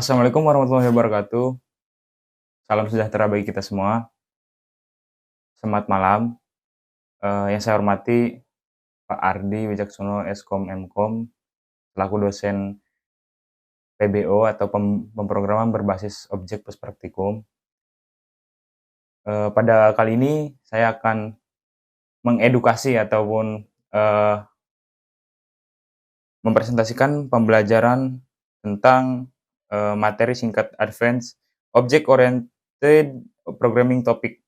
Assalamualaikum warahmatullahi wabarakatuh. Salam sejahtera bagi kita semua. Selamat malam. Yang saya hormati Pak Ardi Wijaksono Eskom Mkom, selaku dosen PBO atau pemrograman berbasis objek plus praktikum. Pada kali ini saya akan mengedukasi ataupun mempresentasikan pembelajaran tentang materi singkat Advanced Object Oriented Programming Topic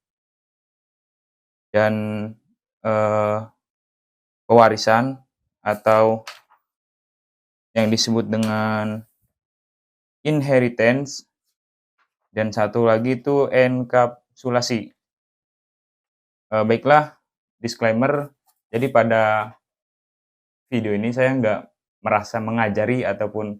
dan pewarisan atau yang disebut dengan inheritance, dan satu lagi itu enkapsulasi. Baiklah, disclaimer, jadi pada video ini saya nggak merasa mengajari ataupun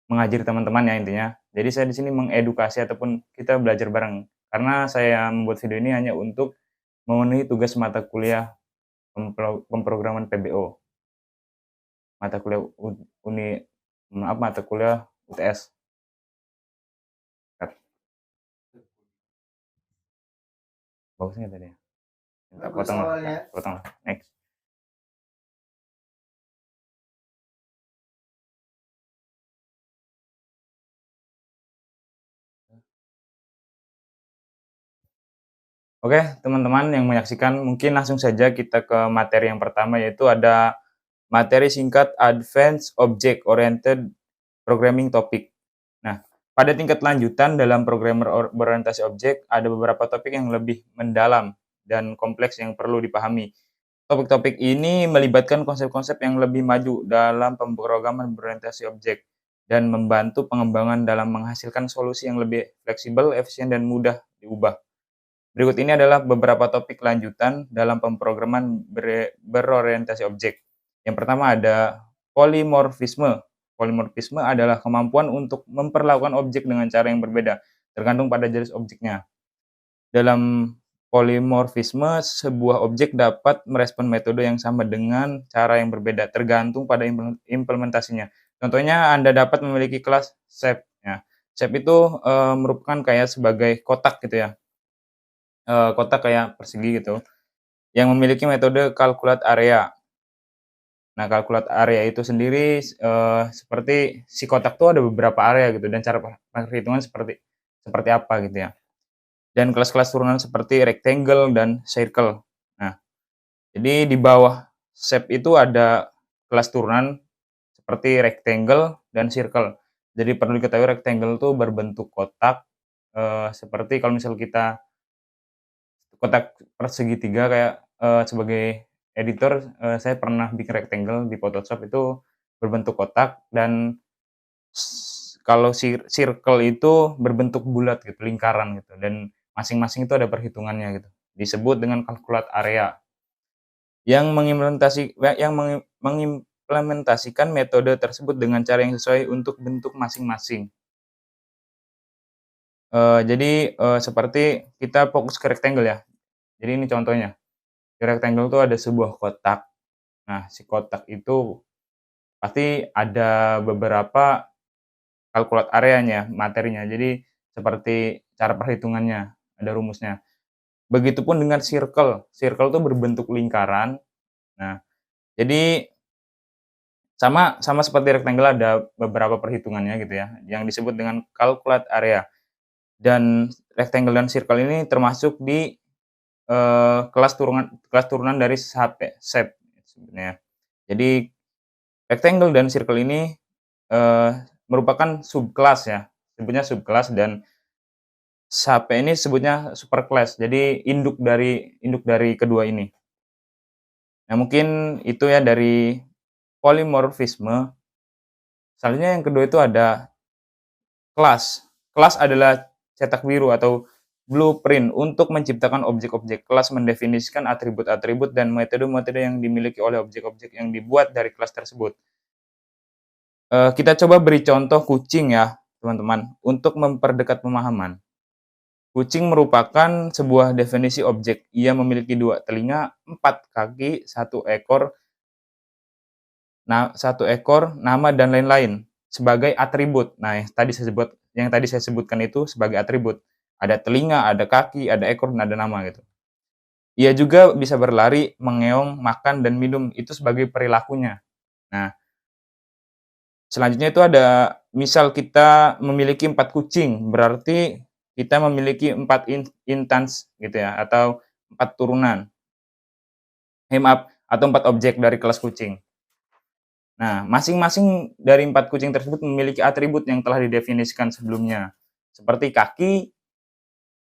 mengajari teman-teman ya intinya. Jadi saya di sini mengedukasi ataupun kita belajar bareng. Karena saya membuat video ini hanya untuk memenuhi tugas mata kuliah pemrograman PBO. Mata kuliah mata kuliah UTS. Bagusnya tadi ya? Minta potong lah, potong lah. Next. Oke, teman-teman yang menyaksikan, mungkin langsung saja kita ke materi yang pertama, yaitu ada materi singkat Advanced Object Oriented Programming Topic. Nah, pada tingkat lanjutan dalam programmer berorientasi objek, ada beberapa topik yang lebih mendalam dan kompleks yang perlu dipahami. Topik-topik ini melibatkan konsep-konsep yang lebih maju dalam pemrograman berorientasi objek dan membantu pengembangan dalam menghasilkan solusi yang lebih fleksibel, efisien, dan mudah diubah. Berikut ini adalah beberapa topik lanjutan dalam pemrograman berorientasi objek. Yang pertama ada polimorfisme. Polimorfisme adalah kemampuan untuk memperlakukan objek dengan cara yang berbeda, tergantung pada jenis objeknya. Dalam polimorfisme, sebuah objek dapat merespon metode yang sama dengan cara yang berbeda, tergantung pada implementasinya. Contohnya, Anda dapat memiliki kelas shape. Ya. Shape itu merupakan kayak sebagai kotak gitu ya. Kotak kayak persegi gitu, yang memiliki metode calculate area. Nah, calculate area itu sendiri seperti si kotak tuh ada beberapa area gitu, dan cara perhitungan seperti apa gitu ya. Dan kelas-kelas turunan seperti rectangle dan circle. Nah, jadi di bawah shape itu ada kelas turunan seperti rectangle dan circle. Jadi perlu diketahui rectangle itu berbentuk kotak, seperti kalau misal kita kotak persegitiga kayak, sebagai editor, saya pernah bikin rectangle di Photoshop itu berbentuk kotak, dan kalau circle itu berbentuk bulat gitu, lingkaran gitu, dan masing-masing itu ada perhitungannya gitu. Disebut dengan calculate area. Yang mengimplementasikan metode tersebut dengan cara yang sesuai untuk bentuk masing-masing. Jadi, seperti kita fokus ke rectangle ya. Jadi ini contohnya. Di rectangle itu ada sebuah kotak. Nah, si kotak itu pasti ada beberapa calculate areanya, materinya. Jadi seperti cara perhitungannya, ada rumusnya. Begitupun dengan circle. Circle itu berbentuk lingkaran. Nah, jadi sama seperti rectangle ada beberapa perhitungannya gitu ya, yang disebut dengan calculate area. Dan rectangle dan circle ini termasuk di kelas turunan dari shape sebenarnya. Jadi rectangle dan circle ini merupakan subkelas ya, sebutnya subkelas, dan shape ini sebutnya superclass. Jadi induk dari kedua ini. Nah, mungkin itu ya dari polimorfisme. Selanjutnya yang kedua itu ada kelas. Kelas adalah cetak biru atau blueprint untuk menciptakan objek-objek. Kelas mendefinisikan atribut-atribut dan metode-metode yang dimiliki oleh objek-objek yang dibuat dari kelas tersebut. Kita coba beri contoh kucing ya, teman-teman, untuk memperdekat pemahaman. Kucing merupakan sebuah definisi objek. Ia memiliki 2 telinga, 4 kaki, 1 ekor, nama, dan lain-lain. sebagai atribut. Nah, yang tadi saya sebutkan itu sebagai atribut. Ada telinga, ada kaki, ada ekor, dan ada nama gitu. Ia juga bisa berlari, mengeong, makan, dan minum, itu sebagai perilakunya. Nah, selanjutnya itu ada misal kita memiliki 4 kucing, berarti kita memiliki 4 instance gitu ya, atau 4 turunan. Maaf, atau 4 objek dari kelas kucing. Nah, masing-masing dari 4 kucing tersebut memiliki atribut yang telah didefinisikan sebelumnya, seperti kaki,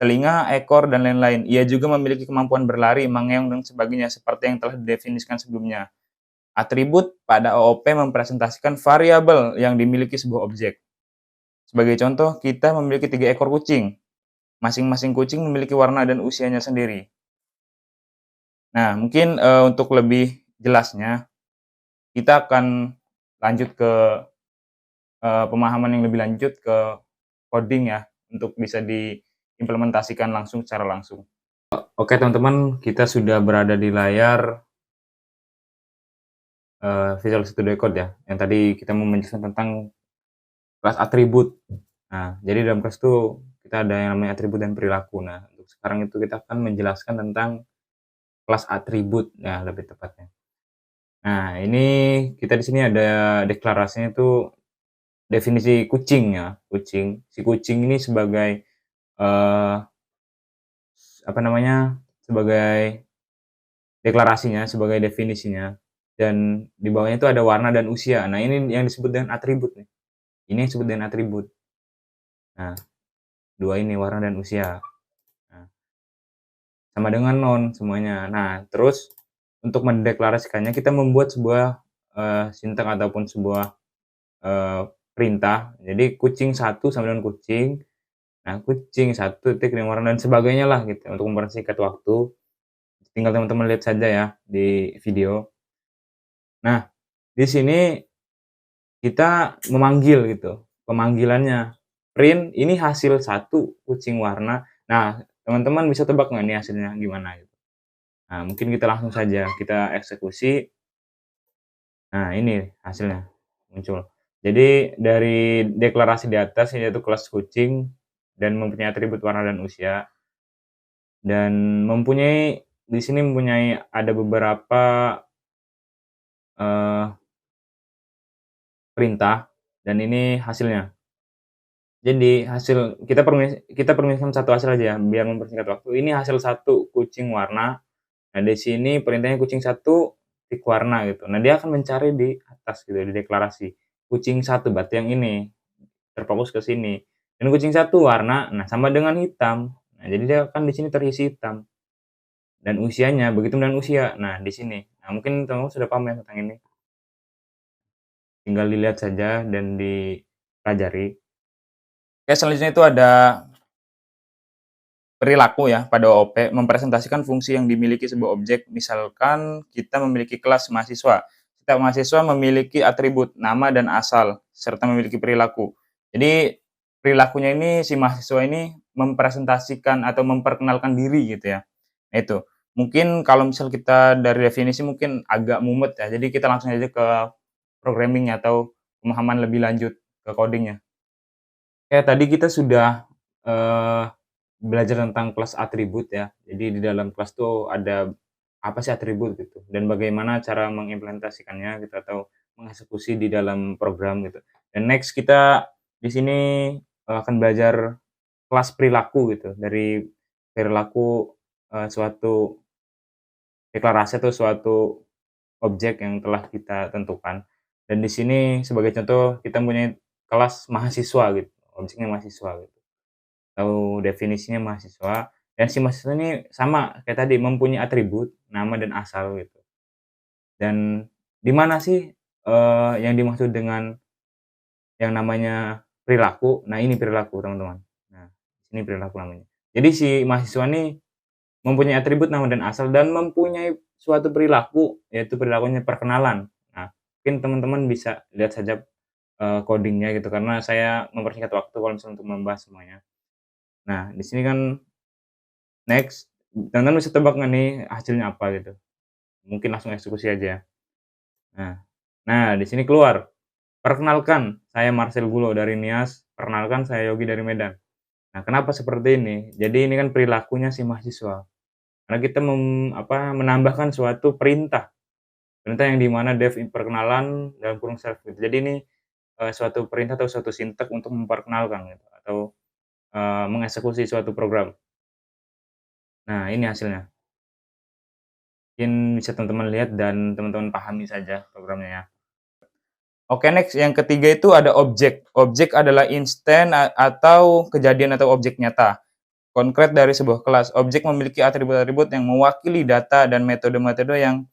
telinga, ekor, dan lain-lain. Ia juga memiliki kemampuan berlari, mengeong, dan sebagainya, seperti yang telah didefinisikan sebelumnya. Atribut pada OOP mempresentasikan variabel yang dimiliki sebuah objek. Sebagai contoh, kita memiliki 3 ekor kucing. Masing-masing kucing memiliki warna dan usianya sendiri. Nah, mungkin untuk lebih jelasnya, kita akan lanjut ke pemahaman yang lebih lanjut ke coding ya, untuk bisa diimplementasikan langsung secara langsung. Oke teman-teman, kita sudah berada di layar Visual Studio Code ya, yang tadi kita mau menjelaskan tentang kelas atribut. Nah, jadi dalam kelas itu kita ada yang namanya atribut dan perilaku. Nah, untuk sekarang itu kita akan menjelaskan tentang kelas atribut, ya lebih tepatnya. Nah, ini kita di sini ada deklarasinya itu definisi kucing ya, kucing. Si kucing ini sebagai apa namanya, sebagai deklarasinya, sebagai definisinya, dan di bawahnya itu ada warna dan usia. Nah, ini yang disebut dengan atribut nih. Ini yang disebut dengan atribut. Nah, 2 ini warna dan usia. Nah, sama dengan non semuanya. Nah, terus untuk mendeklarasikannya kita membuat sebuah, sintak ataupun sebuah, eee, perintah. Jadi kucing satu sama dengan kucing, nah kucing satu titik dengan warna dan sebagainya lah gitu untuk mempersingkat waktu. Tinggal teman-teman lihat saja ya di video. Nah, di sini kita memanggil gitu, pemanggilannya, print ini hasil satu kucing warna. Nah, teman-teman bisa tebak nggak nih hasilnya gimana gitu? Nah, mungkin kita langsung saja kita eksekusi. Nah, ini hasilnya muncul. Jadi dari deklarasi di atas yaitu kelas kucing dan mempunyai atribut warna dan usia, dan mempunyai di sini mempunyai ada beberapa, eee, perintah, dan ini hasilnya. Jadi hasil kita permiskan satu hasil aja ya, biar mempersingkat waktu. Ini hasil satu kucing warna. Nah, di sini perintahnya kucing satu tik warna gitu. Nah, dia akan mencari di atas gitu, di deklarasi. Kucing satu berarti yang ini, terfokus ke sini. Dan kucing satu warna, nah sama dengan hitam. Nah, jadi dia akan di sini terisi hitam. Dan usianya, begitu dengan usia. Nah, di sini. Nah, mungkin teman-teman sudah paham ya tentang ini. Tinggal dilihat saja dan dipelajari. Oke, selanjutnya itu ada perilaku ya pada OOP mempresentasikan fungsi yang dimiliki sebuah objek. Misalkan kita memiliki kelas mahasiswa. Setiap mahasiswa memiliki atribut nama dan asal serta memiliki perilaku. Jadi perilakunya ini si mahasiswa ini mempresentasikan atau memperkenalkan diri gitu ya. Nah itu. Mungkin kalau misal kita dari definisi mungkin agak mumet ya. Jadi kita langsung aja ke programming atau pemahaman lebih lanjut ke codingnya. Kayak tadi kita sudah eh, belajar tentang kelas atribut ya. Jadi di dalam kelas tuh ada apa sih atribut gitu, dan bagaimana cara mengimplementasikannya gitu atau mengeksekusi di dalam program gitu. Dan next kita di sini, akan belajar kelas perilaku gitu, dari perilaku, suatu deklarasi atau suatu objek yang telah kita tentukan. Dan di sini sebagai contoh kita mempunyai kelas mahasiswa gitu, objeknya mahasiswa gitu. Tahu definisinya mahasiswa, dan si mahasiswa ini sama kayak tadi mempunyai atribut, nama dan asal gitu. Dan di mana sih, yang dimaksud dengan yang namanya perilaku? Nah ini perilaku teman-teman. Nah, ini perilaku namanya. Jadi si mahasiswa ini mempunyai atribut nama dan asal dan mempunyai suatu perilaku, yaitu perilakunya perkenalan. Nah, mungkin teman-teman bisa lihat saja, coding gitu karena saya mempersingkat waktu kalau misalnya untuk membahas semuanya. Nah, di sini kan next, teman-teman bisa tebak nggak nih hasilnya apa gitu? Mungkin langsung eksekusi aja. Nah nah di sini keluar, perkenalkan saya Marcel Gulo dari Nias, perkenalkan saya Yogi dari Medan. Nah, kenapa seperti ini? Jadi ini kan perilakunya si mahasiswa, karena kita menambahkan suatu perintah, perintah yang di mana dev perkenalan dalam kurung self gitu. Jadi ini, suatu perintah atau suatu sintak untuk memperkenalkan gitu, atau, mengeksekusi suatu program. Nah, ini hasilnya. Mungkin bisa teman-teman lihat dan teman-teman pahami saja programnya ya. Oke, next yang ketiga itu ada objek. Objek adalah instan atau kejadian atau objek nyata, konkret dari sebuah kelas. Objek memiliki atribut-atribut yang mewakili data dan metode-metode yang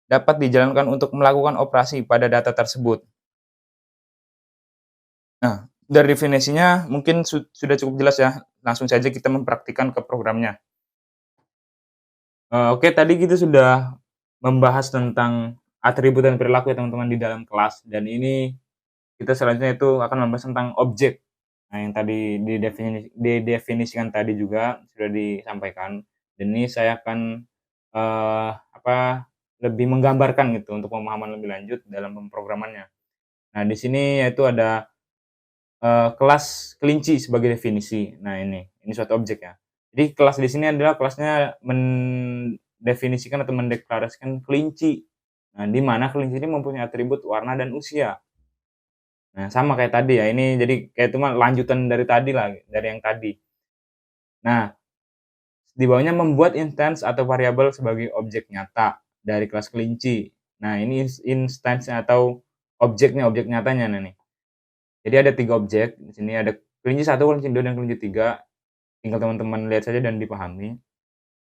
dapat dijalankan untuk melakukan operasi pada data tersebut. Nah, dari definisinya mungkin sudah cukup jelas ya, langsung saja kita mempraktikkan ke programnya. Oke, tadi kita sudah membahas tentang atribut dan perilaku ya teman-teman di dalam kelas, dan ini kita selanjutnya itu akan membahas tentang objek. Nah, yang tadi didefinisikan tadi juga sudah disampaikan, dan ini saya akan, eee, apa, lebih menggambarkan gitu untuk pemahaman lebih lanjut dalam pemrogramannya. Nah, di sini yaitu ada, kelas kelinci sebagai definisi. Nah, ini suatu objek ya. Jadi kelas di sini adalah kelasnya mendefinisikan atau mendeklarasikan kelinci. Nah, di mana kelinci ini mempunyai atribut warna dan usia. Nah, sama kayak tadi ya, ini jadi kayak cuma lanjutan dari tadi lah, dari yang tadi. Nah, di bawahnya membuat instance atau variabel sebagai objek nyata dari kelas kelinci. Nah, ini instance-nya atau objek nyatanya nih. Jadi ada 3 objek, di sini ada kelinci 1, kelinci 2, dan kelinci 3. Tinggal teman-teman lihat saja dan dipahami.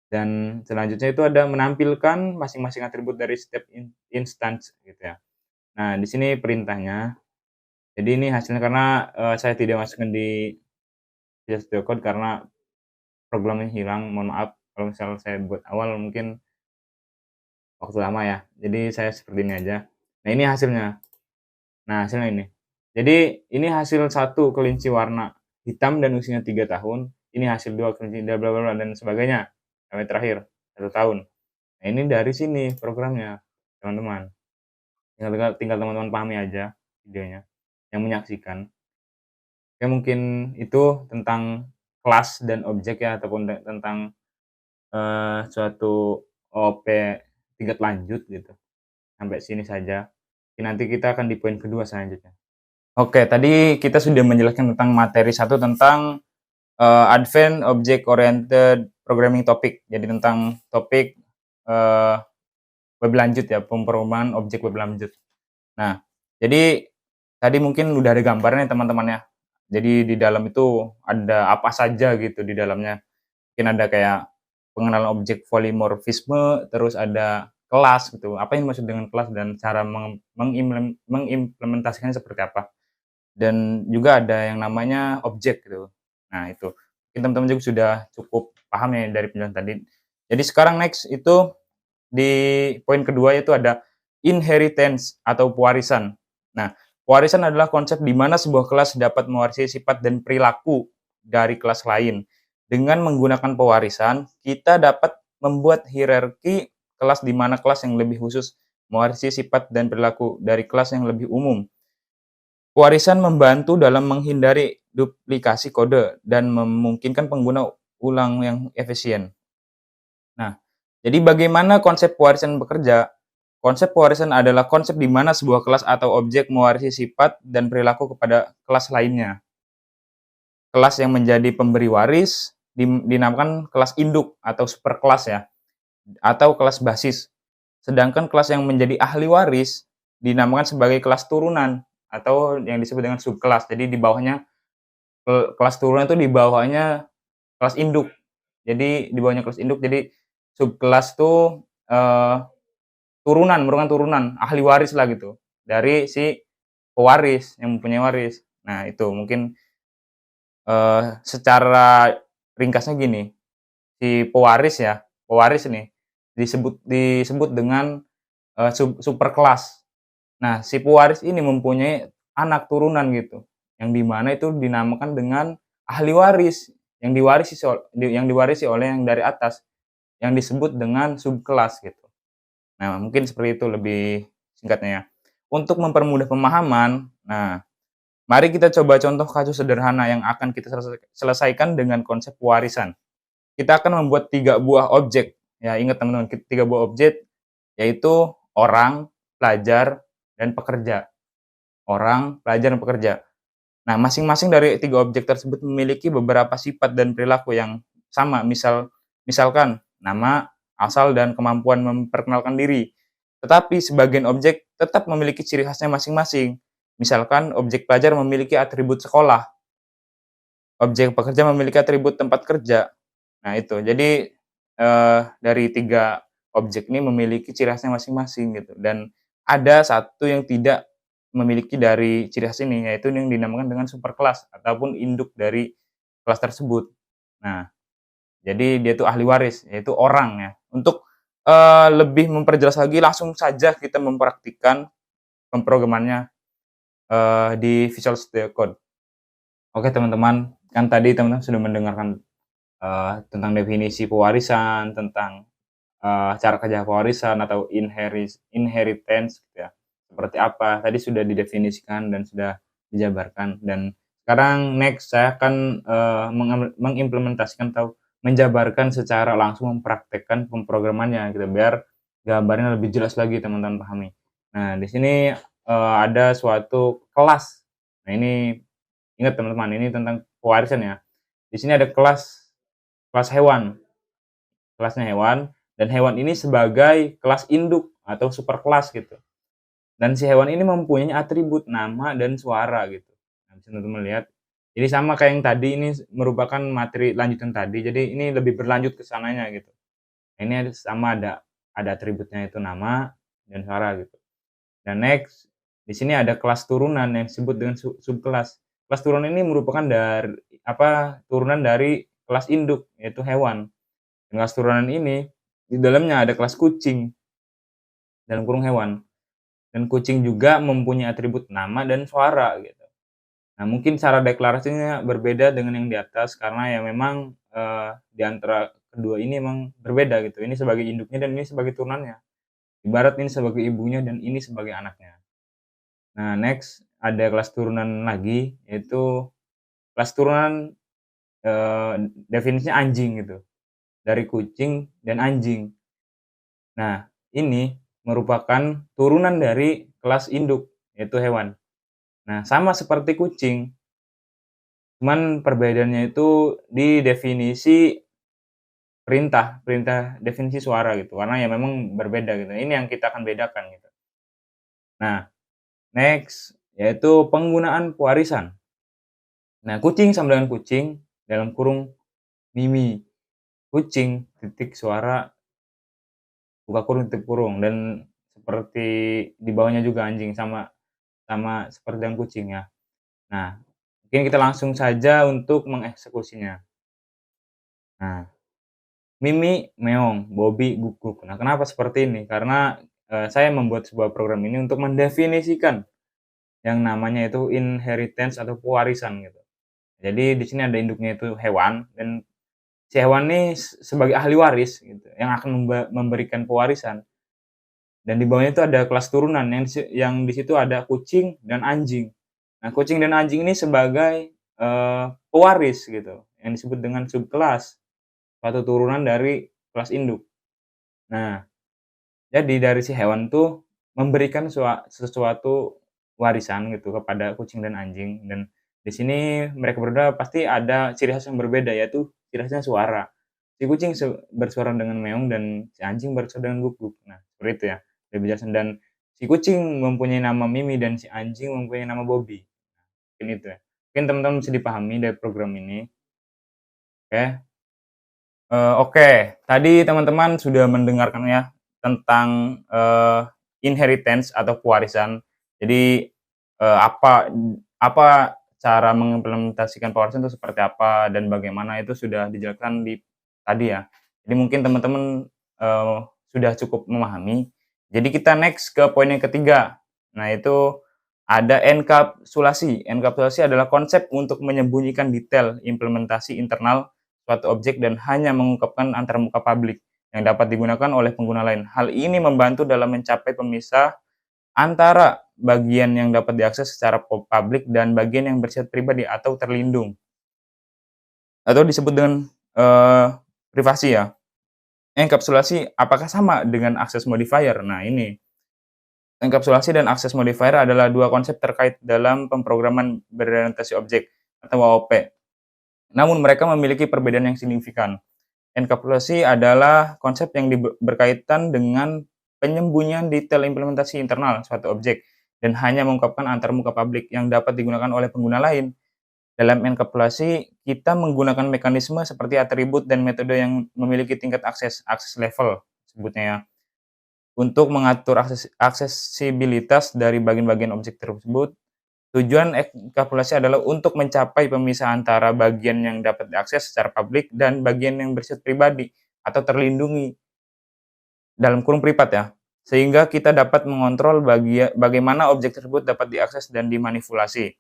Dan selanjutnya itu ada menampilkan masing-masing atribut dari setiap instance gitu ya. Nah, di sini perintahnya. Jadi ini hasilnya karena, saya tidak masukkan di Visual Studio Code karena programnya hilang, mohon maaf kalau misal saya buat awal mungkin waktu lama ya. Jadi saya seperti ini aja. Nah, ini hasilnya. Nah, hasilnya ini. Jadi ini hasil satu kelinci warna hitam dan usianya 3 tahun, ini hasil 2 kelinci bla bla bla dan sebagainya, sampai terakhir 1 tahun. Nah, ini dari sini programnya, teman-teman. Tinggal tinggal tinggal teman-teman pahami aja videonya, yang menyaksikan. Ya mungkin itu tentang kelas dan objek ya, ataupun tentang, suatu OOP tingkat lanjut gitu. Sampai sini saja. Nanti kita akan di poin kedua selanjutnya. Oke, tadi kita sudah menjelaskan tentang materi satu tentang, Advanced Object Oriented Programming Topic. Jadi tentang topik, eee, web lanjut ya, pemrograman objek web lanjut. Nah, jadi tadi mungkin udah ada gambarnya teman-teman ya. Jadi di dalam itu ada apa saja gitu di dalamnya. Mungkin ada kayak pengenalan objek polimorfisme, terus ada kelas gitu. Apa yang dimaksud dengan kelas dan cara mengimplementasikannya seperti apa. Dan juga ada yang namanya objek gitu. Nah itu, mungkin teman-teman juga sudah cukup paham ya dari penjelasan tadi. Jadi sekarang next itu di poin kedua yaitu ada inheritance atau pewarisan. Nah, pewarisan adalah konsep di mana sebuah kelas dapat mewarisi sifat dan perilaku dari kelas lain. Dengan menggunakan pewarisan, kita dapat membuat hierarki kelas di mana kelas yang lebih khusus mewarisi sifat dan perilaku dari kelas yang lebih umum. Pewarisan membantu dalam menghindari duplikasi kode dan memungkinkan pengguna ulang yang efisien. Nah, jadi bagaimana konsep pewarisan bekerja? Konsep pewarisan adalah konsep di mana sebuah kelas atau objek mewarisi sifat dan perilaku kepada kelas lainnya. Kelas yang menjadi pemberi waris dinamakan kelas induk atau superkelas ya, atau kelas basis. Sedangkan kelas yang menjadi ahli waris dinamakan sebagai kelas turunan atau yang disebut dengan subkelas. Jadi di bawahnya kelas turunan itu di bawahnya kelas induk. Jadi di bawahnya kelas induk, jadi subkelas tuh, merupakan turunan, ahli waris lah gitu, dari si pewaris, yang mempunyai waris. Nah itu mungkin, secara ringkasnya gini, si pewaris ya, pewaris nih disebut disebut dengan, superkelas. Nah, si pewaris ini mempunyai anak turunan gitu, yang di mana itu dinamakan dengan ahli waris, yang diwarisi oleh yang dari atas, yang disebut dengan subkelas gitu. Nah, mungkin seperti itu lebih singkatnya ya. Untuk mempermudah pemahaman, nah Mari kita coba contoh kasus sederhana yang akan kita selesaikan dengan konsep pewarisan. Kita akan membuat 3 buah objek. Ya, ingat teman-teman, 3 buah objek yaitu orang, pelajar, dan pekerja. Orang, pelajar, dan pekerja. Nah, masing-masing dari 3 objek tersebut memiliki beberapa sifat dan perilaku yang sama. Misalkan nama, asal, dan kemampuan memperkenalkan diri. Tetapi sebagian objek tetap memiliki ciri khasnya masing-masing. Misalkan objek pelajar memiliki atribut sekolah, objek pekerja memiliki atribut tempat kerja. Nah itu, jadi, dari 3 objek ini memiliki ciri khasnya masing-masing gitu, dan ada satu yang tidak memiliki dari ciri khas ini, yaitu yang dinamakan dengan superkelas ataupun induk dari kelas tersebut. Nah, jadi dia itu ahli waris, yaitu orang ya. Untuk, lebih memperjelas lagi, langsung saja kita mempraktikkan pemrogramannya, di Visual Studio Code. Oke teman-teman, kan tadi teman-teman sudah mendengarkan, tentang definisi pewarisan, tentang, cara kerja pewarisan atau inheritance gitu ya, seperti apa, tadi sudah didefinisikan dan sudah dijabarkan. Dan sekarang next saya akan, mengimplementasikan atau menjabarkan secara langsung, mempraktekkan pemrogramannya gitu, biar gambarnya lebih jelas lagi teman-teman pahami. Nah di sini, ada suatu kelas. Nah ini ingat teman-teman, ini tentang pewarisan ya. Di sini ada kelas hewan, kelasnya hewan, dan hewan ini sebagai kelas induk atau superkelas gitu. Dan si hewan ini mempunyai atribut nama dan suara gitu. Nah, bisa teman-teman lihat. Jadi sama kayak yang tadi, ini merupakan materi lanjutan tadi, jadi ini lebih berlanjut ke sananya gitu. Nah, ini sama ada atributnya itu nama dan suara gitu. Dan next, di sini ada kelas turunan yang disebut dengan subkelas. Kelas turunan ini merupakan turunan dari kelas induk yaitu hewan. Dan kelas turunan ini di dalamnya ada kelas kucing dalam kurung hewan. Dan kucing juga mempunyai atribut nama dan suara gitu. Nah, mungkin cara deklarasinya berbeda dengan yang di atas karena ya memang, di antara kedua ini memang berbeda gitu. Ini sebagai induknya dan ini sebagai turunannya. Ibarat ini sebagai ibunya dan ini sebagai anaknya. Nah, next ada kelas turunan lagi, yaitu kelas turunan, definisinya anjing gitu, dari kucing dan anjing. Nah, ini merupakan turunan dari kelas induk, yaitu hewan. Nah, sama seperti kucing, cuman perbedaannya itu di definisi perintah definisi suara gitu, karena ya memang berbeda gitu. Ini yang kita akan bedakan gitu. Nah, next yaitu penggunaan pewarisan. Nah, kucing sama dengan kucing dalam kurung Mimi, kucing, titik suara, buka kurung, tutup kurung, dan seperti di bawahnya juga anjing, sama sama seperti dengan kucing ya. Nah, mungkin kita langsung saja untuk mengeksekusinya. Nah, Mimi meong, Bobby guguk. Nah, kenapa seperti ini? Karena, saya membuat sebuah program ini untuk mendefinisikan yang namanya itu inheritance atau pewarisan gitu. Jadi di sini ada induknya itu hewan, dan si hewan ini sebagai ahli waris gitu, yang akan memberikan pewarisan. Dan di bawahnya itu ada kelas turunan yang di situ ada kucing dan anjing. Nah, kucing dan anjing ini sebagai, pewaris gitu, yang disebut dengan subkelas, suatu turunan dari kelas induk. Nah, jadi dari si hewan tuh memberikan sesuatu warisan gitu kepada kucing dan anjing, dan di sini mereka berdua pasti ada ciri khas yang berbeda, yaitu ciri khasnya suara. Si kucing bersuara dengan meong dan si anjing bersuara dengan guguk. Nah, seperti itu ya, lebih jelasin. Dan si kucing mempunyai nama Mimi dan si anjing mempunyai nama Bobby. Mungkin itu ya. Mungkin teman-teman bisa dipahami dari program ini, oke. Oke, tadi teman-teman sudah mendengarkan ya tentang, inheritance atau pewarisan. Jadi, apa cara mengimplementasikan pewarisan itu seperti apa dan bagaimana, itu sudah dijelaskan di tadi ya. Jadi mungkin teman-teman, eee, sudah cukup memahami. Jadi kita next ke poin yang ketiga. Nah itu ada enkapsulasi. Enkapsulasi adalah konsep untuk menyembunyikan detail implementasi internal suatu objek dan hanya mengungkapkan antarmuka publik yang dapat digunakan oleh pengguna lain. Hal ini membantu dalam mencapai pemisah antara bagian yang dapat diakses secara publik dan bagian yang bersifat pribadi atau terlindung, atau disebut dengan, privasi ya. Enkapsulasi apakah sama dengan akses modifier? Nah ini, enkapsulasi dan akses modifier adalah dua konsep terkait dalam pemrograman berorientasi objek atau OOP. Namun mereka memiliki perbedaan yang signifikan. Enkapsulasi adalah konsep yang berkaitan dengan penyembunyian detail implementasi internal suatu objek dan hanya mengungkapkan antarmuka publik yang dapat digunakan oleh pengguna lain. Dalam enkapsulasi, kita menggunakan mekanisme seperti atribut dan metode yang memiliki tingkat akses level sebutnya ya, untuk mengatur aksesibilitas dari bagian-bagian objek tersebut. Tujuan enkapsulasi adalah untuk mencapai pemisahan antara bagian yang dapat diakses secara publik dan bagian yang bersifat pribadi atau terlindungi dalam kurung privat ya, sehingga kita dapat mengontrol bagaimana objek tersebut dapat diakses dan dimanipulasi.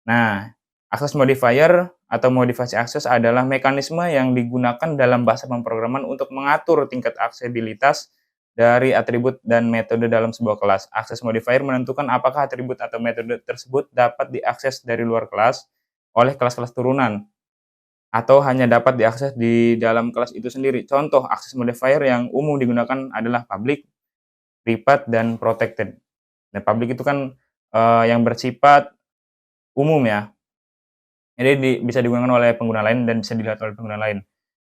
Nah, akses modifier atau modifikasi akses adalah mekanisme yang digunakan dalam bahasa pemrograman untuk mengatur tingkat aksesibilitas dari atribut dan metode dalam sebuah kelas. Akses modifier menentukan apakah atribut atau metode tersebut dapat diakses dari luar kelas oleh kelas-kelas turunan atau hanya dapat diakses di dalam kelas itu sendiri. Contoh akses modifier yang umum digunakan adalah public, private, dan protected. Nah, public itu kan yang bersifat umum ya. Jadi bisa digunakan oleh pengguna lain dan bisa dilihat oleh pengguna lain.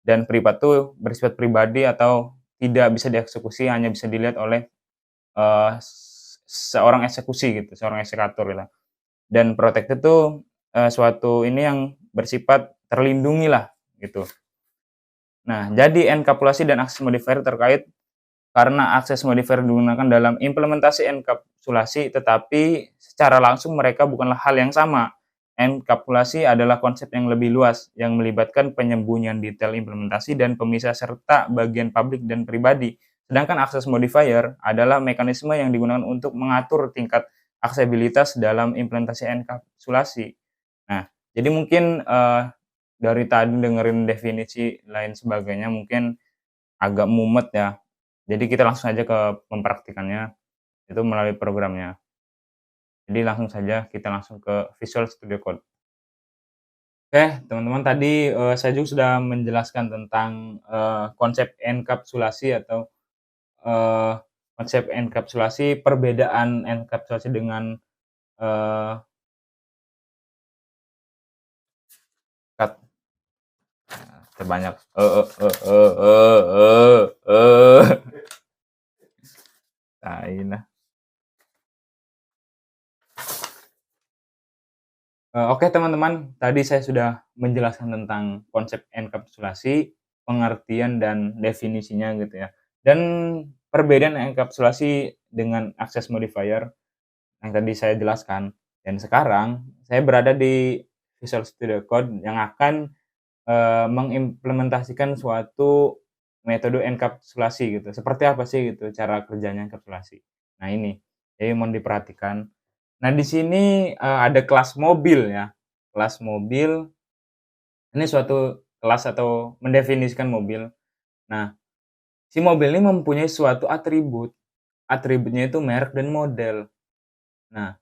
Dan privat tuh bersifat pribadi atau tidak bisa dieksekusi, hanya bisa dilihat oleh, seorang eksekusi gitu, seorang eksekutor gitu. Dan protected tuh, suatu ini yang bersifat terlindungi lah gitu. Nah, jadi enkapsulasi dan akses modifier terkait karena akses modifier digunakan dalam implementasi enkapsulasi, tetapi secara langsung mereka bukanlah hal yang sama. Enkapsulasi adalah konsep yang lebih luas, yang melibatkan penyembunyian detail implementasi dan pemisah serta bagian publik dan pribadi. Sedangkan akses modifier adalah mekanisme yang digunakan untuk mengatur tingkat aksesibilitas dalam implementasi enkapsulasi. Nah, jadi mungkin, dari tadi dengerin definisi lain sebagainya mungkin agak mumet ya. Jadi kita langsung aja ke mempraktikannya, itu melalui programnya. Jadi langsung saja kita langsung ke Visual Studio Code. Oke, teman-teman tadi, saya juga sudah menjelaskan tentang, konsep enkapsulasi atau, eee, konsep enkapsulasi, perbedaan enkapsulasi dengan, eee, kat terbanyak tai nah. Oke teman-teman, tadi saya sudah menjelaskan tentang konsep enkapsulasi, pengertian dan definisinya gitu ya. Dan perbedaan enkapsulasi dengan akses modifier yang tadi saya jelaskan. Dan sekarang saya berada di Visual Studio Code yang akan, mengimplementasikan suatu metode enkapsulasi gitu. Seperti apa sih gitu cara kerjanya enkapsulasi. Nah ini, jadi mohon diperhatikan. Nah, di sini, ada kelas mobil ya. Kelas mobil ini suatu kelas atau mendefinisikan mobil. Nah, si mobil ini mempunyai suatu atribut. Atributnya itu merek dan model. Nah,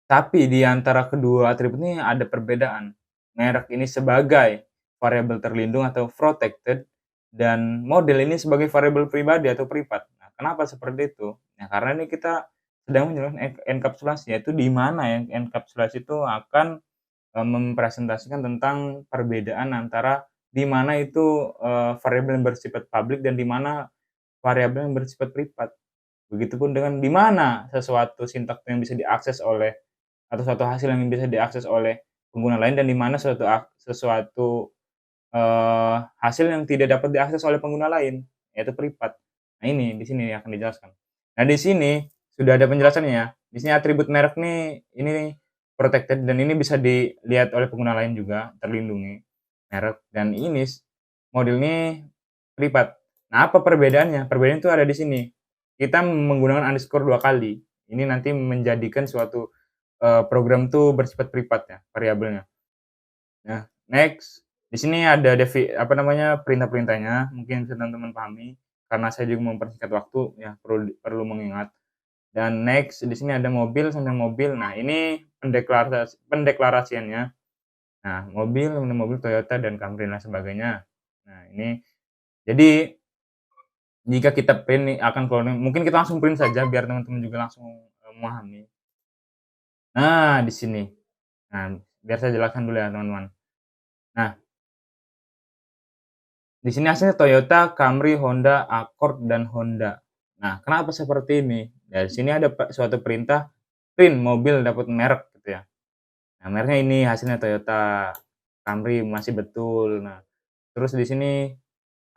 tapi di antara kedua atribut ini ada perbedaan. Merek ini sebagai variabel terlindung atau protected dan model ini sebagai variabel pribadi atau privat. Nah, kenapa seperti itu? Nah, karena ini kita sedang menjelaskan enkapsulasi, yaitu di mana enkapsulasi itu akan, mempresentasikan tentang perbedaan antara di mana itu, variabel yang bersifat publik dan di mana variabel yang bersifat privat. Begitupun dengan di mana sesuatu sintak yang bisa diakses oleh atau suatu hasil yang bisa diakses oleh pengguna lain dan di mana sesuatu, hasil yang tidak dapat diakses oleh pengguna lain, yaitu privat. Nah ini, di sini akan dijelaskan. Nah di sini sudah ada penjelasannya ya. Di sini atribut merek nih, ini nih protected dan ini bisa dilihat oleh pengguna lain juga, terlindungi merek dan ini model ini privat. Nah apa perbedaannya? Perbedaannya itu ada di sini. Kita menggunakan underscore 2 kali. Ini nanti menjadikan suatu program tuh bersifat privat ya, variabelnya. Nah, next, di sini ada apa namanya, perintah-perintahnya, mungkin bisa teman-teman pahami, karena saya juga mempersingkat waktu ya, perlu perlu mengingat. dan next di sini ada mobil sampai mobil. Nah, ini pendeklarasiannya. Nah, mobil Toyota dan Camry dan sebagainya. Nah, ini jadi jika kita print nih akan keluar mungkin kita langsung print saja biar teman-teman juga langsung, memahami. Nah, di sini. Nah, biar saya jelaskan dulu ya, teman-teman. Nah, di sini hasilnya Toyota, Camry, Honda, Accord, dan Honda. Nah, kenapa seperti ini? Ya, di sini ada suatu perintah print mobil dapat merek gitu ya. Nah, mereknya ini hasilnya Toyota, Camry masih betul. Nah, terus di sini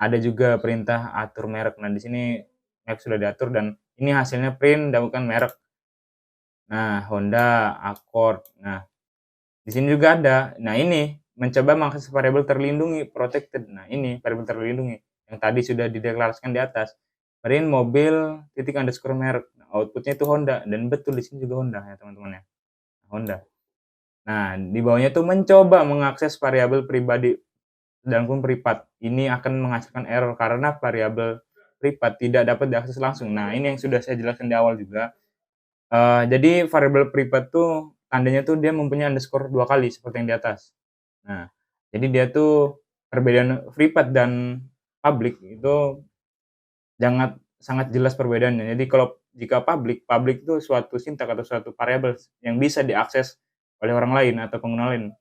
ada juga perintah atur merek. Nah, di sini merek sudah diatur dan ini hasilnya print dapatkan merek. Nah, Honda, Accord. Nah, di sini juga ada. Nah, ini mencoba mengakses variabel terlindungi, protected. Nah, ini variabel terlindungi yang tadi sudah dideklarasikan di atas. Print mobil titik underscore merek. Nah, outputnya itu Honda dan betul di sini juga Honda ya, teman-teman ya. Honda. Nah, di bawahnya itu mencoba mengakses variabel pribadi dalam kurung privat. Ini akan menghasilkan error karena variabel privat tidak dapat diakses langsung. Nah, ini yang sudah saya jelaskan di awal juga. Jadi variabel privat tuh tandanya tuh dia mempunyai underscore 2 kali seperti yang di atas. Nah, jadi dia tuh perbedaan privat dan public itu sangat jelas perbedaannya. Jadi kalau jika public itu suatu sintak atau suatu variabel yang bisa diakses oleh orang lain atau pengguna lain.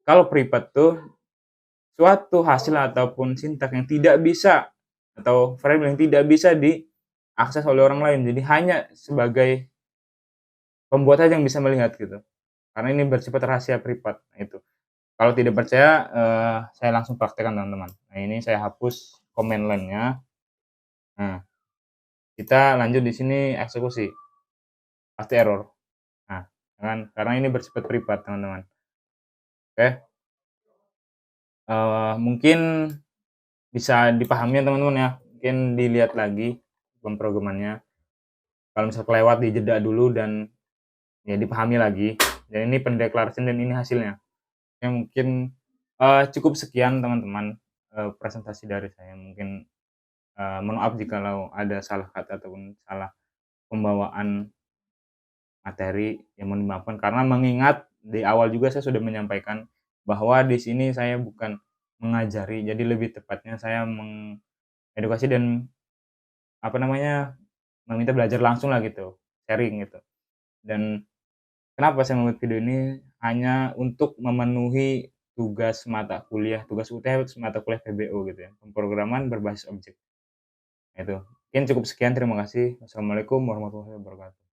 Kalau privat tuh suatu hasil ataupun sintak yang tidak bisa atau variabel yang tidak bisa diakses oleh orang lain. Jadi hanya sebagai pembuat saja yang bisa melihat gitu. Karena ini bersifat rahasia privat. Nah, itu. Kalau tidak percaya, saya langsung praktekkan teman-teman. Nah, ini saya hapus command line-nya. Nah, kita lanjut di sini eksekusi. Pasti error. Nah, karena ini bersifat privat teman-teman. Oke. Mungkin bisa dipahami ya teman-teman ya. Mungkin dilihat lagi pemrogramannya. Kalau misalnya kelewat dijeda dulu dan ya dipahami lagi. Dan ini pendeklarasian dan ini hasilnya. Ya mungkin, cukup sekian teman-teman, presentasi dari saya. Mungkin, mohon maaf jikalau ada salah kata ataupun salah pembawaan materi, yang mohon dimaafkan karena mengingat di awal juga saya sudah menyampaikan bahwa di sini saya bukan mengajari, jadi lebih tepatnya saya mengedukasi dan, apa namanya, meminta belajar langsung lah gitu, sharing gitu. Dan kenapa saya membuat video ini, hanya untuk memenuhi tugas UTS mata kuliah PBO gitu ya, pemrograman berbasis objek. Nah itu. Mungkin cukup sekian, terima kasih. Wassalamualaikum warahmatullahi wabarakatuh.